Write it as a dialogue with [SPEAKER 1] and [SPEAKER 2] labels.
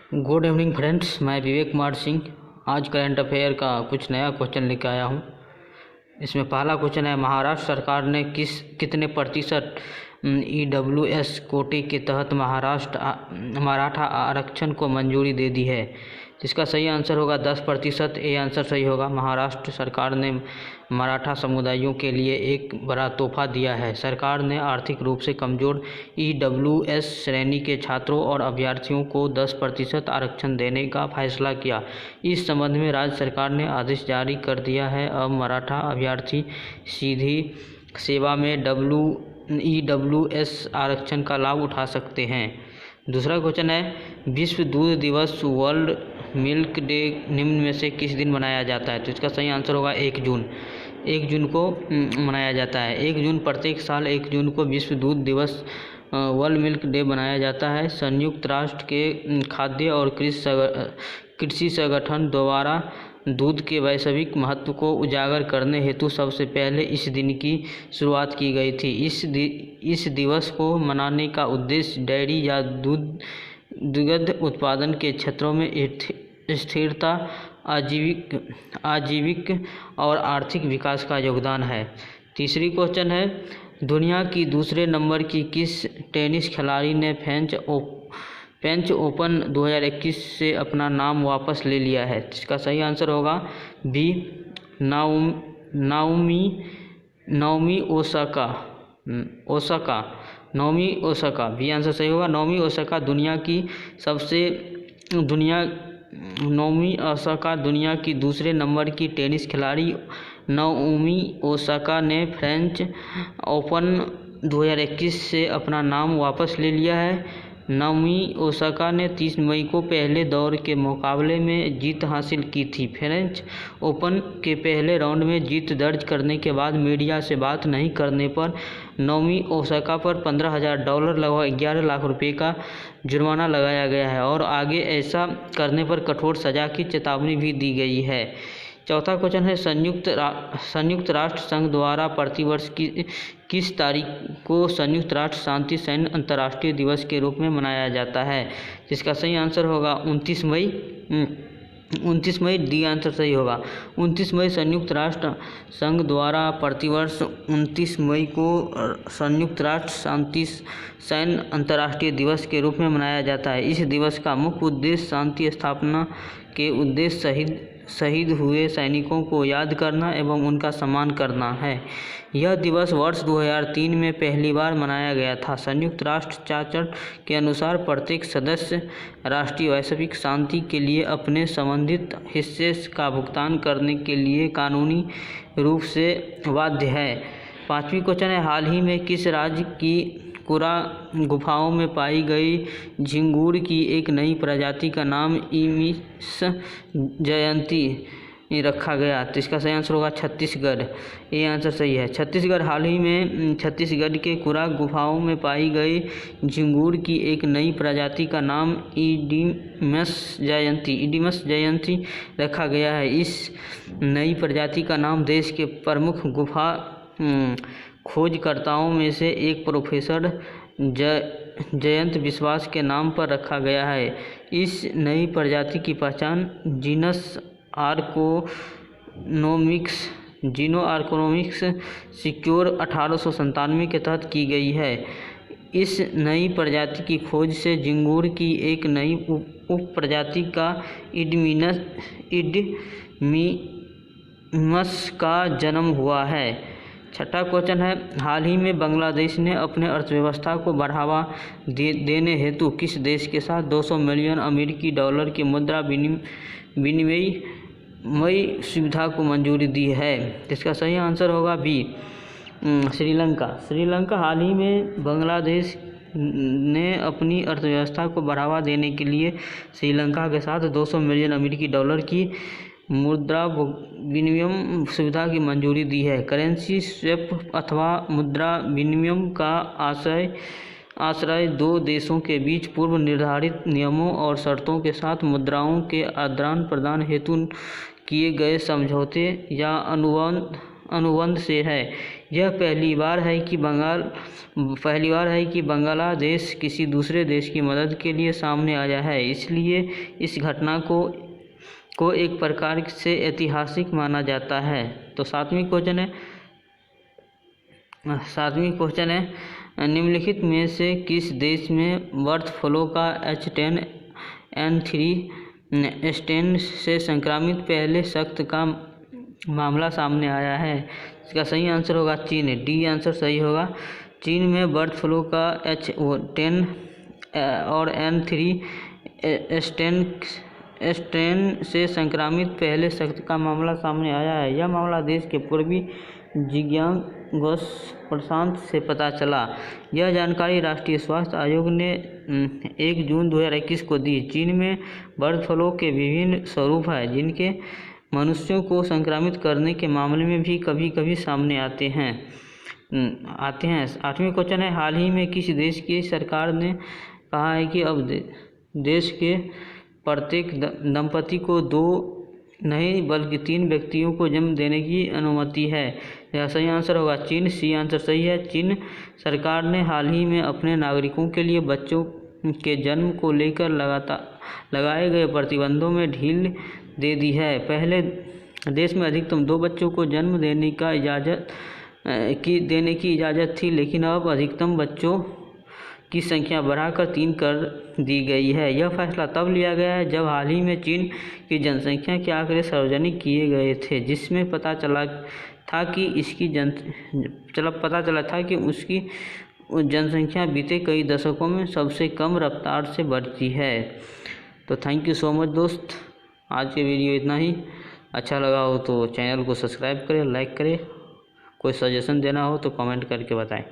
[SPEAKER 1] Good evening friends, मैं विवेक कुमार सिंह आज current affair का कुछ नया क्वेश्चन लेकर आया हूँ। इसमें पहला क्वेश्चन है, महाराष्ट्र सरकार ने कितने प्रतिशत EWS कोटे के तहत मराठा आरक्षण को मंजूरी दे दी है। जिसका सही आंसर होगा 10%। ये आंसर सही होगा। महाराष्ट्र सरकार ने मराठा समुदायों के लिए एक बड़ा तोहफा दिया है। सरकार ने आर्थिक रूप से कमज़ोर EWS श्रेणी के छात्रों और अभ्यर्थियों को 10% आरक्षण देने का फैसला किया। इस संबंध में राज्य सरकार ने आदेश जारी कर दिया है। अब मराठा अभ्यर्थी सीधी सेवा में EWS आरक्षण का लाभ उठा सकते हैं। दूसरा क्वेश्चन है, विश्व दूध दिवस वर्ल्ड मिल्क डे निम्न में से किस दिन मनाया जाता है। तो इसका सही आंसर होगा 1 जून। 1 जून को मनाया जाता है। 1 जून प्रत्येक साल 1 जून को विश्व दूध दिवस वर्ल्ड मिल्क डे मनाया जाता है। संयुक्त राष्ट्र के खाद्य और कृषि संगठन द्वारा दूध के वैश्विक महत्व को उजागर करने हेतु सबसे पहले इस दिन की शुरुआत की गई थी। इस दिवस को मनाने का उद्देश्य डेयरी या दुग्ध उत्पादन के क्षेत्रों में स्थिरता, आजीविक और आर्थिक विकास का योगदान है। तीसरी क्वेश्चन है, दुनिया की दूसरे नंबर की किस टेनिस खिलाड़ी ने फ्रेंच ओपन 2021 से अपना नाम वापस ले लिया है। इसका सही आंसर होगा B, Naomi Osaka. B answer सही होगा। नाओमी ओसाका दुनिया की दूसरे नंबर की टेनिस खिलाड़ी। नाओमी ओसाका ने फ्रेंच ओपन 2021 से अपना नाम वापस ले लिया है। नाओमी ओसाका ने 30 मई को पहले दौर के मुकाबले में जीत हासिल की थी। फ्रेंच ओपन के पहले राउंड में जीत दर्ज करने के बाद मीडिया से बात नहीं करने पर नाओमी ओसाका पर $15,000 लगभग 11 लाख रुपए का जुर्माना लगाया गया है और आगे ऐसा करने पर कठोर सजा की चेतावनी भी दी गई है। चौथा क्वेश्चन है, संयुक्त राष्ट्र संघ द्वारा प्रतिवर्ष किस तारीख को संयुक्त राष्ट्र शांति सैन्य अंतर्राष्ट्रीय दिवस के रूप में मनाया जाता है। जिसका सही आंसर होगा 29 मई। डी आंसर सही होगा। 29 मई संयुक्त राष्ट्र संघ द्वारा प्रतिवर्ष 29 मई को संयुक्त राष्ट्र शांति सैन्य अंतर्राष्ट्रीय दिवस के रूप में मनाया जाता है। इस दिवस का मुख्य उद्देश्य शांति स्थापना के उद्देश्य शहीद हुए सैनिकों को याद करना एवं उनका सम्मान करना है। यह दिवस वर्ष 2003 में पहली बार मनाया गया था। संयुक्त राष्ट्र चार्टर के अनुसार प्रत्येक सदस्य राष्ट्रीय वैश्विक शांति के लिए अपने संबंधित हिस्से का भुगतान करने के लिए कानूनी रूप से बाध्य है। पांचवी क्वेश्चन है, हाल ही में किस राज्य की कुरा गुफाओं में पाई गई झिंगूर की एक नई प्रजाति का नाम इमिस जयंती रखा गया। तो इसका सही आंसर होगा छत्तीसगढ़। ये आंसर सही है। छत्तीसगढ़ हाल ही में छत्तीसगढ़ के कुरा गुफाओं में पाई गई झिंगूर की एक नई प्रजाति का नाम इडिमस जयंती रखा गया है। इस नई प्रजाति का नाम देश के प्रमुख गुफा खोजकर्ताओं में से एक प्रोफेसर जयंत विश्वास के नाम पर रखा गया है। इस नई प्रजाति की पहचान जीनस आर्कोनोमिक्स सिक्योर 1897 के तहत की गई है। इस नई प्रजाति की खोज से झिंगूर की एक नई उप प्रजाति का इडिमिमस का जन्म हुआ है। छठा क्वेश्चन है, हाल ही में बांग्लादेश ने अपने अर्थव्यवस्था को बढ़ावा देने हेतु किस देश के साथ $200 मिलियन अमेरिकी डॉलर की मुद्रा विनिमय सुविधा को मंजूरी दी है। इसका सही आंसर होगा बी, श्रीलंका हाल ही में बांग्लादेश ने अपनी अर्थव्यवस्था को बढ़ावा देने के लिए श्रीलंका के साथ $200 मिलियन अमेरिकी डॉलर की मुद्रा विनिमय सुविधा की मंजूरी दी है। करेंसी स्वैप अथवा मुद्रा विनिमय का आश्रय दो देशों के बीच पूर्व निर्धारित नियमों और शर्तों के साथ मुद्राओं के आदान प्रदान हेतु किए गए समझौते या अनुबंध से है। यह पहली बार है कि बांग्लादेश किसी दूसरे देश की मदद के लिए सामने आया है, इसलिए इस घटना को एक प्रकार से ऐतिहासिक माना जाता है। तो सातवीं क्वेश्चन है निम्नलिखित में से किस देश में बर्ड फ्लू का H10N3 स्ट्रेन से संक्रमित पहले शख्स का मामला सामने आया है? इसका सही आंसर होगा चीन। डी आंसर सही होगा। चीन में बर्ड फ्लू का H10 और N3 स्ट्रेन से संक्रमित पहले शख्स का मामला सामने आया है। यह मामला देश के पूर्वी जिंगांग प्रांत से पता चला। यह जानकारी राष्ट्रीय स्वास्थ्य आयोग ने 1 जून 2021 को दी। चीन में बर्ड फ्लू के विभिन्न स्वरूप हैं, जिनके मनुष्यों को संक्रमित करने के मामले में भी कभी कभी सामने आते हैं। 8वां क्वेश्चन है हाल ही में किस देश की सरकार ने कहा है कि अब देश के प्रत्येक दंपति को 2 नहीं बल्कि 3 व्यक्तियों को जन्म देने की अनुमति है? यह सही आंसर होगा चीन। सी आंसर सही है। चीन सरकार ने हाल ही में अपने नागरिकों के लिए बच्चों के जन्म को लेकर लगाए गए प्रतिबंधों में ढील दे दी है। पहले देश में अधिकतम 2 बच्चों को जन्म देने की इजाज़त थी, लेकिन अब अधिकतम बच्चों की संख्या बढ़ाकर 3 कर दी गई है। यह फैसला तब लिया गया है जब हाल ही में चीन की जनसंख्या के आंकड़े सार्वजनिक किए गए थे, जिसमें पता चला था कि उसकी जनसंख्या बीते कई दशकों में सबसे कम रफ्तार से बढ़ती है। तो थैंक यू सो मच दोस्त, आज के वीडियो इतना ही। अच्छा लगा हो तो चैनल को सब्सक्राइब करें, लाइक करें। कोई सजेशन देना हो तो कमेंट करके बताएं।